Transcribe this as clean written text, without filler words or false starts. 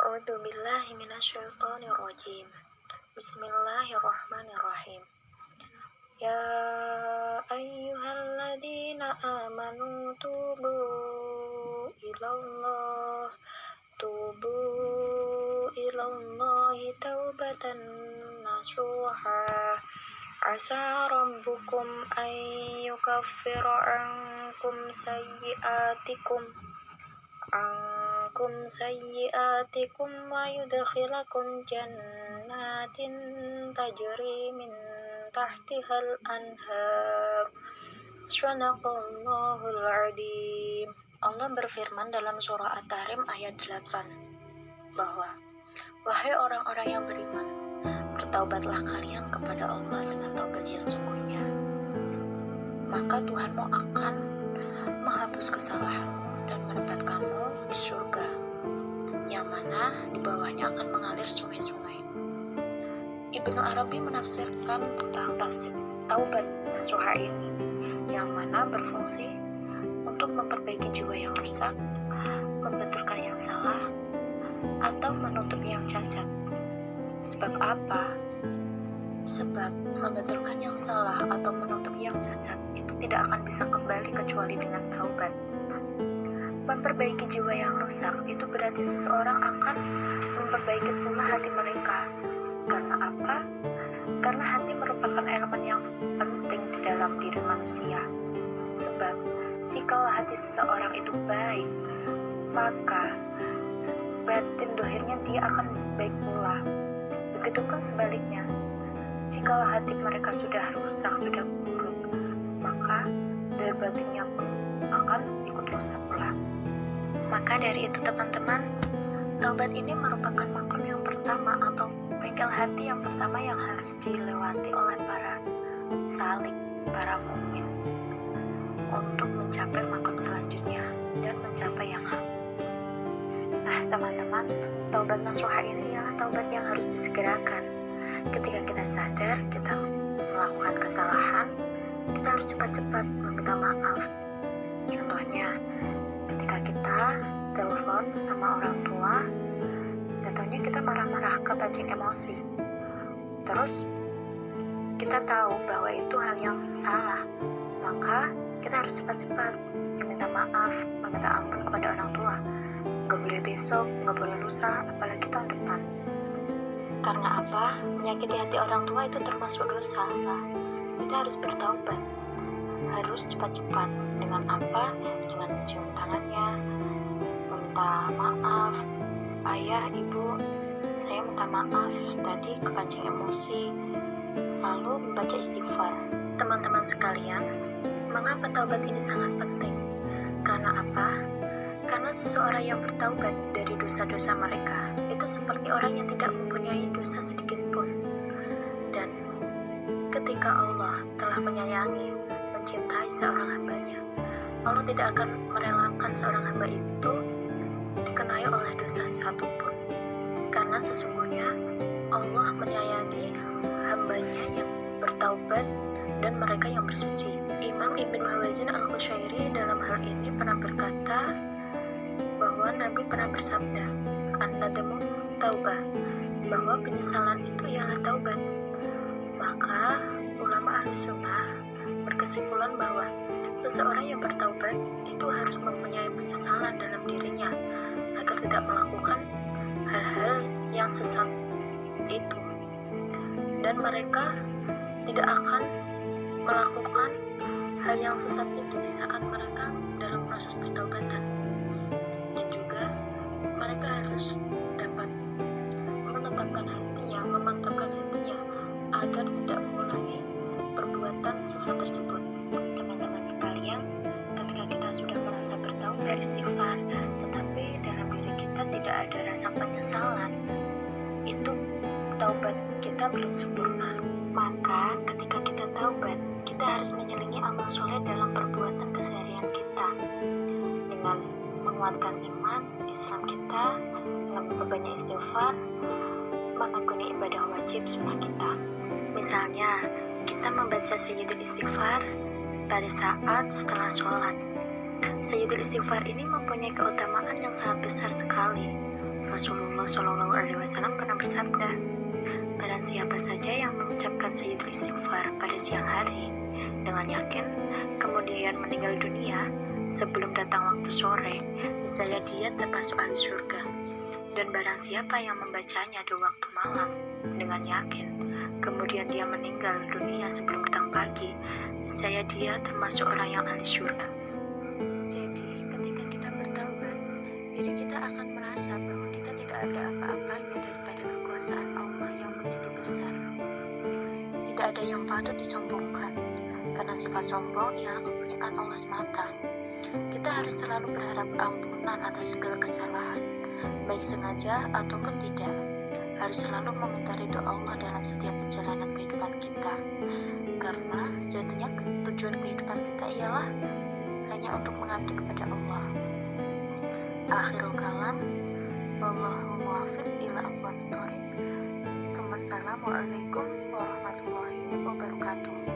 A'udzu billahi minasyaitonir rajim. Bismillahirrahmanirrahim. Ya ayyuhalladzina amanu tubu ilallahi taubatan nasuha. Asa rabbukum an yukaffira ankum sayyi'atikum wa yudkhilakum jannatin tajri min tahtihal anhar. Shadaqallahul adzim. Allah berfirman dalam surah At-Tahrim ayat 8 bahwa wahai orang-orang yang beriman, bertaubatlah kalian kepada Allah dengan taubat yang sungguhnya, maka Tuhanmu akan menghapus kesalahanmu dan menempatkanmu di surga, yang mana di bawahnya akan mengalir sungai-sungai. Ibnu Arabi menafsirkan tentang taubat nasuha ini, yang mana berfungsi untuk memperbaiki jiwa yang rusak, membetulkan yang salah, atau menutup yang cacat. Sebab apa? Sebab membetulkan yang salah atau menutup yang cacat itu tidak akan bisa kembali kecuali dengan taubat. Memperbaiki jiwa yang rusak itu berarti seseorang akan memperbaiki pula hati mereka. Karena apa? Karena hati merupakan elemen yang penting di dalam diri manusia. Sebab jikalau hati seseorang itu baik, maka batin dohirnya dia akan baik pula. Begitupun sebaliknya, jikalau hati mereka sudah rusak, sudah buruk, maka dohir batinnya pun akan ikut rusak pula. Maka dari itu teman-teman, taubat ini merupakan makom yang pertama atau bengkel hati yang pertama yang harus dilewati oleh para salik, para mukmin untuk mencapai makom selanjutnya dan mencapai yang hak. Nah teman-teman, taubat nasuha ini ialah taubat yang harus disegerakan. Ketika kita sadar kita melakukan kesalahan, kita harus cepat-cepat meminta maaf. Contohnya, ketika kita telepon sama orang tua, contohnya kita marah-marah kepancing emosi, terus kita tahu bahwa itu hal yang salah, maka kita harus cepat-cepat meminta maaf, meminta ampun kepada orang tua. Gak boleh besok, gak boleh lusa, apalagi tahun depan. Karena apa? Menyakiti hati orang tua itu termasuk dosa. Kita harus bertaubat, harus cepat-cepat. Dengan apa? Dengan mencium tangannya, meminta maaf. Ayah, ibu, saya minta maaf tadi kepancing emosi. Lalu membaca istighfar. Teman-teman sekalian, mengapa taubat ini sangat penting? Karena apa? Karena seseorang yang bertaubat dari dosa-dosa mereka itu seperti orang yang tidak mempunyai dosa sedikit pun. Dan ketika Allah telah menyayangi, mencintai seorang hambanya, Allah tidak akan merelakan seorang hamba itu dikenai oleh dosa satupun. Karena sesungguhnya Allah menyayangi hambanya yang bertaubat dan mereka yang bersuci. Imam Ibnu Hawazin Al-Qushairi dalam hal ini pernah berkata bahwa Nabi pernah bersabda, an-nadamu taubah, bahwa penyesalan itu ialah taubat. Maka ulama Ahlussunnah berkesimpulan bahwa seseorang yang bertaubat itu harus mempunyai penyesalan dalam dirinya agar tidak melakukan hal-hal yang sesat itu, dan mereka tidak akan melakukan hal yang sesat itu di saat mereka dalam proses pertaubatan. Dan juga mereka harus dapat menetapkan hatinya, memantapkan hatinya agar tidak mengulangi perbuatan sesat tersebut. Teman-teman sekalian, ketika kita sudah merasa bertaubat, istighfar, tetapi dalam diri kita tidak ada rasa penyesalan, itu taubat kita belum sempurna. Maka ketika kita taubat, kita harus menyelingi amal soleh dalam perbuatan keseharian kita dengan menguatkan iman Islam kita, dengan memperbanyak istighfar, menekuni ibadah wajib sunnah kita. Misalnya, kita membaca sayyidul istighfar pada saat setelah sholat. Sayyidul istighfar ini mempunyai keutamaan yang sangat besar sekali. Rasulullah SAW pernah bersabda, barang siapa saja yang mengucapkan sayyidul istighfar pada siang hari dengan yakin, kemudian meninggal dunia sebelum datang waktu sore, niscaya dia termasuk ahli surga. Dan barang siapa yang membacanya di waktu malam dengan yakin, kemudian dia meninggal dunia sebelum datang pagi, niscaya dia termasuk orang yang ahli surga. Jadi, ketika kita bertaubat, diri kita akan merasa bahwa kita tidak ada apa-apanya daripada kekuasaan Allah yang begitu besar. Tidak ada yang patut disombongkan, karena sifat sombong ialah kepunyaan Allah semata. Kita harus selalu berharap ampunan atas segala kesalahan, baik sengaja ataupun tidak. Harus selalu meminta ridho Allah dalam setiap perjalanan kehidupan kita, karena sejatinya tujuan kehidupan kita ialah hanya untuk mengabdi kepada Allah. Akhirul kalam, wallahu muwaffiq ila aqwamit thoriq. Wassalamualaikum warahmatullahi wabarakatuh.